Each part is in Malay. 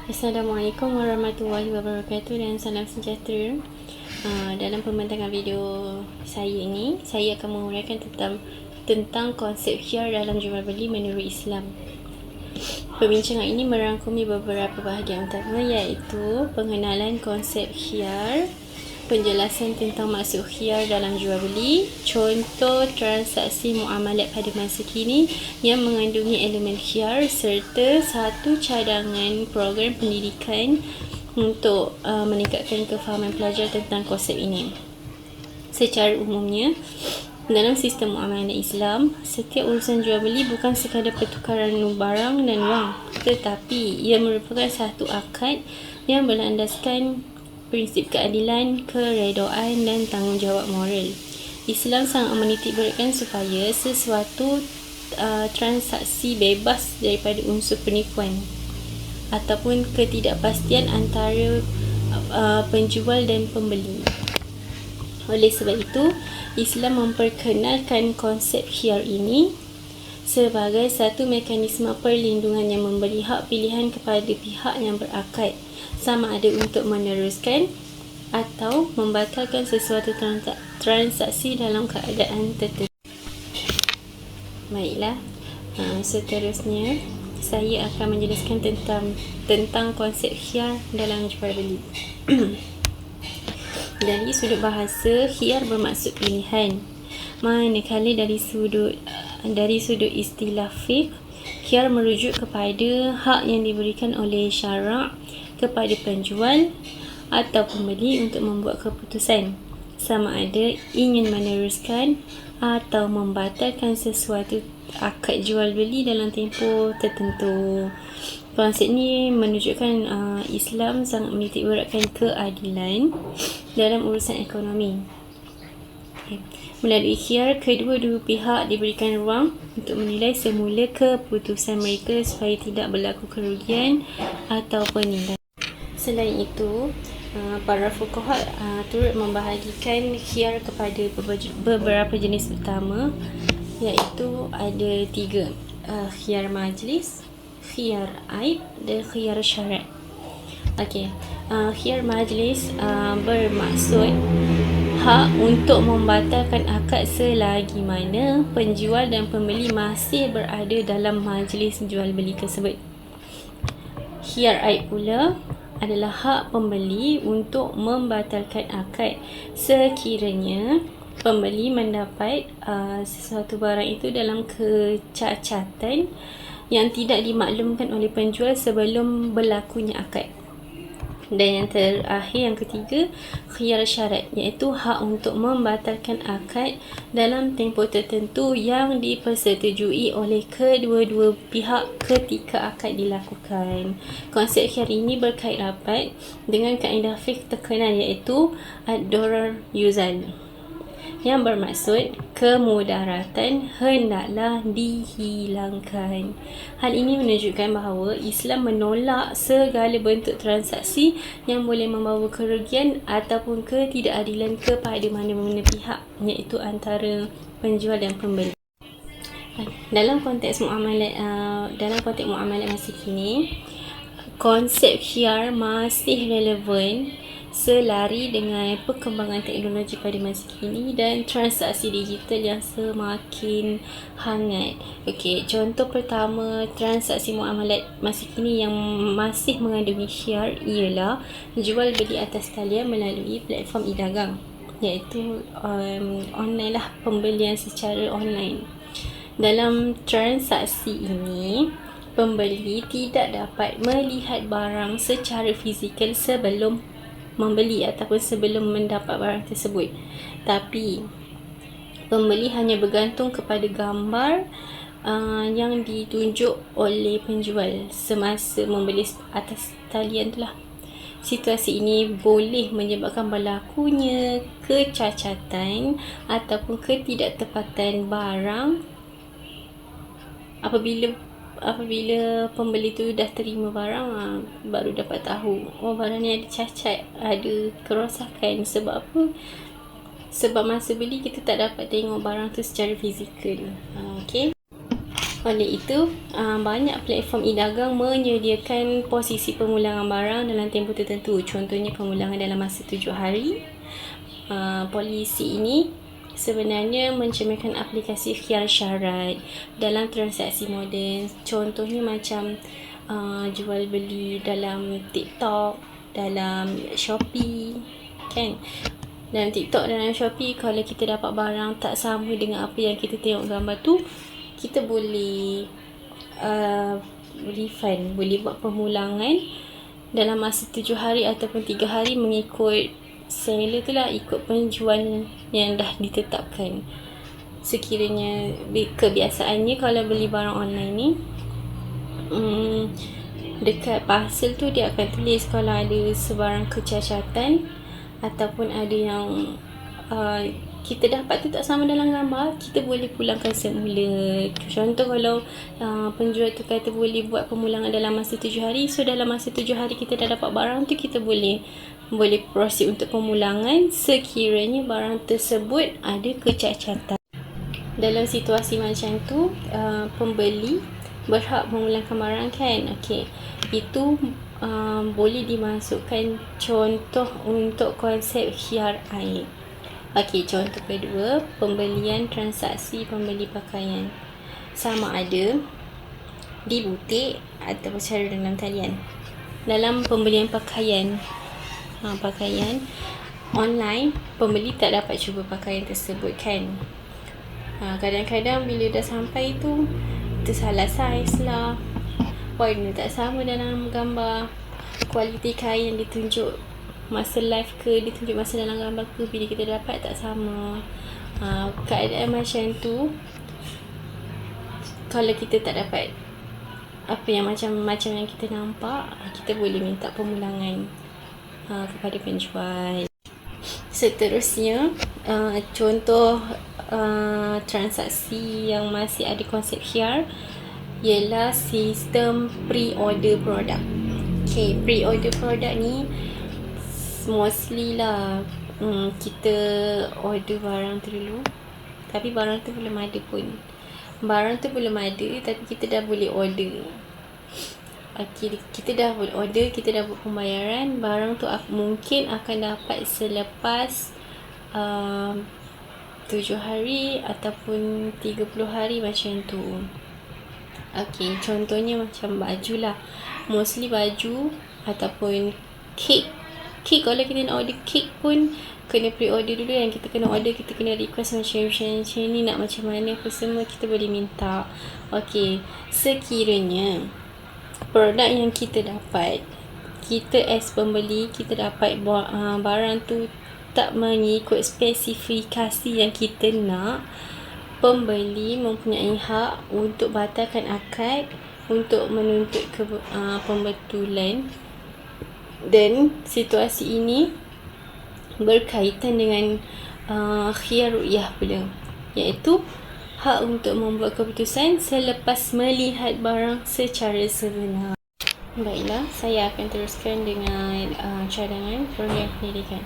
Assalamualaikum warahmatullahi wabarakatuh dan salam sejahtera. Dalam pembincangan video saya ini, saya akan menguraikan tentang konsep khiyar dalam jual beli menurut Islam. Perbincangan ini merangkumi beberapa bahagian utama, iaitu pengenalan konsep khiyar, penjelasan tentang maksud khiyar dalam jual beli, contoh transaksi muamalat pada masa kini yang mengandungi elemen khiyar, serta satu cadangan program pendidikan untuk meningkatkan kefahaman pelajar tentang konsep ini. Secara umumnya, dalam sistem muamalat Islam, setiap urusan jual beli bukan sekadar pertukaran barang dan wang, tetapi ia merupakan satu akad yang berlandaskan prinsip keadilan, keredaan dan tanggungjawab moral. Islam sangat menitikberatkan supaya sesuatu transaksi bebas daripada unsur penipuan ataupun ketidakpastian antara penjual dan pembeli. Oleh sebab itu, Islam memperkenalkan konsep khiyar ini sebagai satu mekanisme perlindungan yang memberi hak pilihan kepada pihak yang berakad, sama ada untuk meneruskan atau membatalkan sesuatu transaksi dalam keadaan tertentu. Baiklah, seterusnya saya akan menjelaskan tentang konsep khiyar dalam jual beli. Dari sudut bahasa, khiyar bermaksud pilihan. Manakala dari sudut istilah fiqh, khiyar merujuk kepada hak yang diberikan oleh syarak kepada penjual atau pembeli untuk membuat keputusan, sama ada ingin meneruskan atau membatalkan sesuatu akad jual beli dalam tempoh tertentu. Konsep ini menunjukkan Islam sangat menitikberatkan keadilan dalam urusan ekonomi. Melalui khiyar, kedua-dua pihak diberikan ruang untuk menilai semula keputusan mereka supaya tidak berlaku kerugian atau penindasan. Selain itu, para fuqaha turut membahagikan khiyar kepada beberapa jenis utama, iaitu ada 3, khiyar majlis, khiyar aib dan khiyar syarat. Khiyar majlis bermaksud hak untuk membatalkan akad selagi mana penjual dan pembeli masih berada dalam majlis jual beli tersebut. Khiyar aib pula adalah hak pembeli untuk membatalkan akad sekiranya pembeli mendapat sesuatu barang itu dalam kecacatan yang tidak dimaklumkan oleh penjual sebelum berlakunya akad. Dan yang terakhir, yang ketiga, khiyar syarat, iaitu hak untuk membatalkan akad dalam tempoh tertentu yang dipersetujui oleh kedua-dua pihak ketika akad dilakukan. Konsep khiyar ini berkait rapat dengan kaedah fiqh terkenal, iaitu ad-darar yuzal, yang bermaksud kemudaratan hendaklah dihilangkan. Hal ini menunjukkan bahawa Islam menolak segala bentuk transaksi yang boleh membawa kerugian ataupun ketidakadilan kepada mana-mana pihak, iaitu antara penjual dan pembeli. Dalam konteks muamalat masa kini, konsep khiyar masih relevan selari dengan perkembangan teknologi pada masa kini dan transaksi digital yang semakin hangat. Contoh pertama transaksi muamalat masa kini yang masih mengandungi khiyar ialah jual beli atas talian melalui platform e-dagang, iaitu online lah, pembelian secara online. Dalam transaksi ini, pembeli tidak dapat melihat barang secara fizikal sebelum membeli ataupun sebelum mendapat barang tersebut, tapi pembeli hanya bergantung kepada gambar yang ditunjuk oleh penjual semasa membeli atas talian telah. Situasi ini boleh menyebabkan berlakunya kecacatan ataupun ketidaktepatan barang apabila pembeli tu dah terima barang, baru dapat tahu barang ni ada cacat, ada kerosakan. Sebab apa? Sebab masa beli kita tak dapat tengok barang tu secara fizikal. Oleh itu, banyak platform e-dagang menyediakan posisi pemulangan barang dalam tempoh tertentu. Contohnya pemulangan dalam masa 7 hari. Polisi ini sebenarnya mencerminkan aplikasi khiar syarat dalam transaksi moden. Contohnya macam jual beli dalam TikTok, dalam Shopee, kan? Dalam TikTok dan dalam Shopee, kalau kita dapat barang tak sama dengan apa yang kita tengok gambar tu, kita boleh refund, boleh buat pemulangan dalam masa 7 hari ataupun 3 hari mengikut seller tu lah, ikut penjual yang dah ditetapkan. Sekiranya kebiasaannya kalau beli barang online ni, dekat parcel tu dia akan tulis kalau ada sebarang kecacatan ataupun ada yang kita dapat tu tak sama dalam gambar, kita boleh pulangkan semula. Contoh kalau penjual tu kata boleh buat pemulangan dalam masa 7 hari, so dalam masa 7 hari kita dah dapat barang tu, kita boleh proceed untuk pemulangan sekiranya barang tersebut ada kecacatan. Dalam situasi macam tu, pembeli berhak memulangkan barang, kan? Okey, itu boleh dimasukkan contoh untuk konsep khiar aib. Okey, contoh kedua, pembelian transaksi pembeli pakaian. Sama ada di butik atau secara dalam talian. Dalam pembelian pakaian, pakaian online, pembeli tak dapat cuba pakaian tersebut, kan? Kadang-kadang bila dah sampai tu, tersalah saiz lah, warna tak sama dalam gambar, kualiti kain yang ditunjuk masa live ke ditunjuk masa dalam gambar ke, bila kita dapat tak sama. Keadaan macam tu, kalau kita tak dapat apa yang macam yang kita nampak, kita boleh minta pemulangan kepada penjual. Seterusnya, contoh transaksi yang masih ada konsep khiar ialah sistem pre-order produk. Okay, pre-order produk ni mostly lah kita order barang tu dulu, tapi barang tu belum ada pun. Barang tu belum ada tapi kita dah boleh order. Okay, kita dah boleh order, kita dah buat pembayaran. Barang tu mungkin akan dapat selepas 7 hari ataupun 30 hari macam tu. Okay, contohnya macam baju lah. Mostly baju ataupun kek. Kalau kita nak order kek pun kena pre-order dulu, yang kita kena order, kita kena request macam ni, nak macam mana apa semua, kita boleh minta. Okay, sekiranya produk yang kita dapat, kita as pembeli, kita dapat barang tu tak mengikut spesifikasi yang kita nak, pembeli mempunyai hak untuk batalkan akad, untuk menuntut pembetulan. Dan situasi ini berkaitan dengan khiar ru'yah pula, iaitu hak untuk membuat keputusan selepas melihat barang secara sebenar. Baiklah, saya akan teruskan dengan cadangan program pendidikan.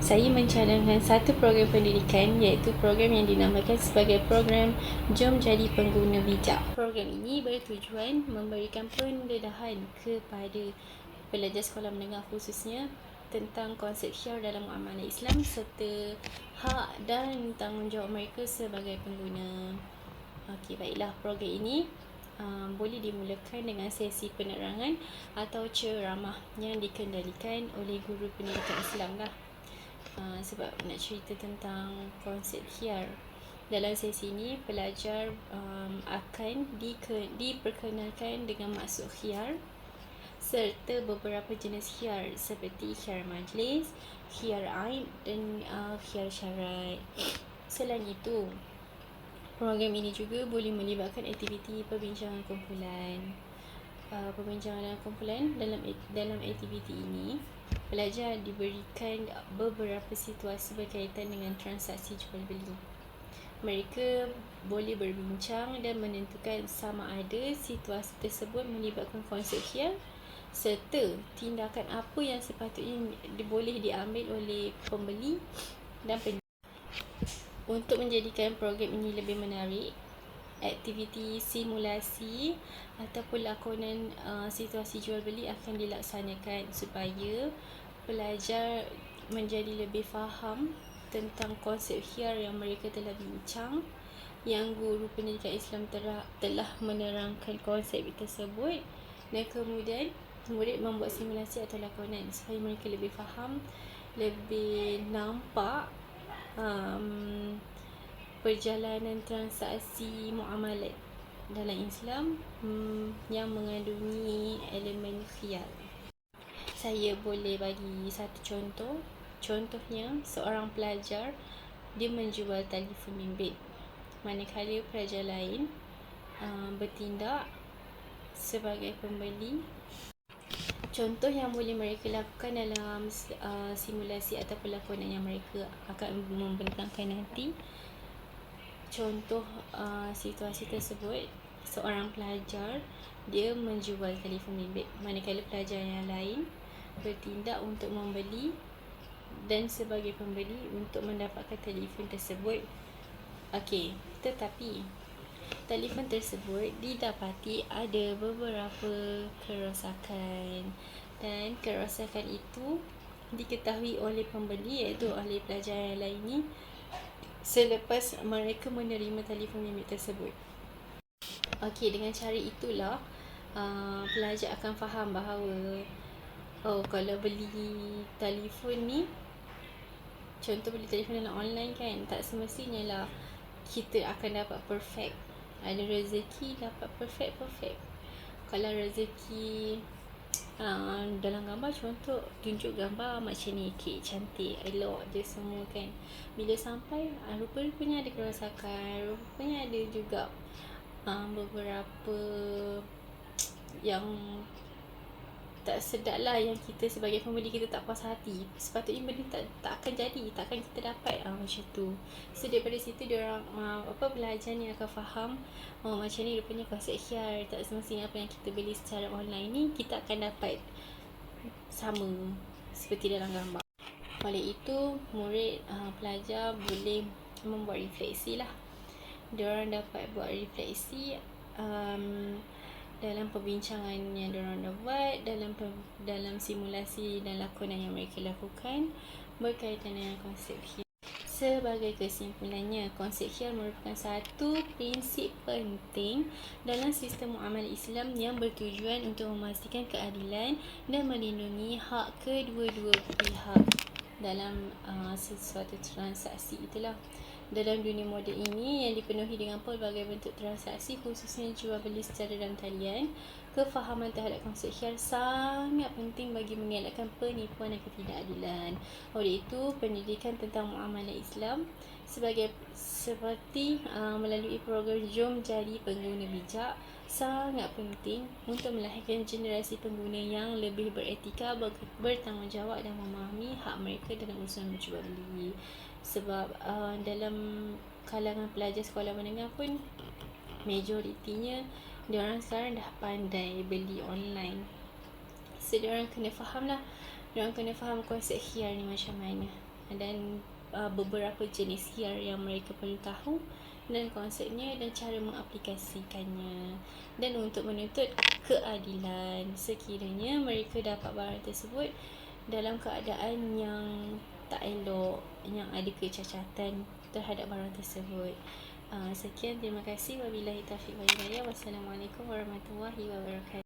Saya mencadangkan satu program pendidikan, iaitu program yang dinamakan sebagai program Jom Jadi Pengguna Bijak. Program ini bertujuan memberikan pendedahan kepada pelajar sekolah menengah khususnya tentang konsep khiar dalam muamalah Islam serta hak dan tanggungjawab mereka sebagai pengguna. Okey, baiklah, program ini boleh dimulakan dengan sesi penerangan atau ceramah yang dikendalikan oleh guru pendidikan Islam lah. Sebab nak cerita tentang konsep khiar. Dalam sesi ini, pelajar akan diperkenalkan dengan maksud khiar serta beberapa jenis khiar seperti khiar majlis, khiar aib dan khiar syarat. Selain itu, program ini juga boleh melibatkan aktiviti perbincangan kumpulan. Perbincangan kumpulan dalam aktiviti ini, pelajar diberikan beberapa situasi berkaitan dengan transaksi jual beli. Mereka boleh berbincang dan menentukan sama ada situasi tersebut melibatkan konsep khiar serta tindakan apa yang sepatutnya boleh diambil oleh pembeli dan penjual. Untuk menjadikan program ini lebih menarik, aktiviti simulasi ataupun lakonan situasi jual beli akan dilaksanakan supaya pelajar menjadi lebih faham tentang konsep khiyar yang mereka telah bincang, yang guru pendidikan Islam telah menerangkan konsep tersebut, dan kemudian murid membuat simulasi atau lakonan supaya mereka lebih faham, lebih nampak perjalanan transaksi muamalat dalam Islam yang mengandungi elemen khiyar. Saya boleh bagi satu contoh. Contohnya, seorang pelajar dia menjual telefon bimbit, manakala pelajar lain bertindak sebagai pembeli. Contoh yang boleh mereka lakukan dalam simulasi atau lakonan yang mereka akan membentangkan nanti. Contoh situasi tersebut, seorang pelajar dia menjual telefon bimbit, manakala pelajar yang lain bertindak untuk membeli dan sebagai pembeli untuk mendapatkan telefon tersebut. Okey, tetapi telefon tersebut didapati ada beberapa kerosakan, dan kerosakan itu diketahui oleh pembeli, iaitu oleh pelajar yang lain ni, selepas mereka menerima telefon bimbit tersebut. Okey, dengan cara itulah pelajar akan faham bahawa kalau beli telefon ni, contoh beli telefon dalam online kan, tak semestinya lah kita akan dapat perfect. Ada rezeki dapat perfect. Kalau rezeki dalam gambar, contoh tunjuk gambar macam ni, kek cantik, elok je semua kan, bila sampai rupa-rupanya ada kerosakan, rupanya ada juga beberapa yang tak sedap lah, yang kita sebagai pembeli kita tak puas hati. Sepatutnya benda tak akan jadi, tak akan kita dapat macam tu. So daripada situ diorang pelajar ni akan faham macam ni rupanya konsep khiyar. Tak semestinya apa yang kita beli secara online ni kita akan dapat sama seperti dalam gambar. Oleh itu, murid pelajar boleh membuat refleksi lah. Diorang dapat buat refleksi dalam perbincangan yang diorang dah buat, dalam simulasi dan lakonan yang mereka lakukan berkaitan dengan konsep khiyar. Sebagai kesimpulannya, konsep khiyar merupakan satu prinsip penting dalam sistem muamalah Islam yang bertujuan untuk memastikan keadilan dan melindungi hak kedua-dua pihak dalam sesuatu transaksi itulah. Dalam dunia moden ini yang dipenuhi dengan pelbagai bentuk transaksi, khususnya jual beli secara dalam talian, kefahaman terhadap konsep khiyar sangat penting bagi mengelakkan penipuan dan ketidakadilan. Oleh itu, pendidikan tentang muamalah Islam seperti melalui program Jom Jadi Pengguna Bijak sangat penting untuk melahirkan generasi pengguna yang lebih beretika, bertanggungjawab dan memahami hak mereka dalam urusan jual beli. Sebab dalam kalangan pelajar sekolah menengah pun majoritinya diorang sekarang dah pandai beli online. So diorang kena faham lah, diorang kena faham konsep khiyar ni macam mana, dan beberapa jenis khiyar yang mereka perlu tahu, dan konsepnya dan cara mengaplikasikannya, dan untuk menuntut keadilan sekiranya mereka dapat barang tersebut dalam keadaan yang tak elok, yang ada kecacatan terhadap barang tersebut. Sekian, terima kasih. Wabillahi taufiq wal hidayah. Wassalamualaikum warahmatullahi wabarakatuh.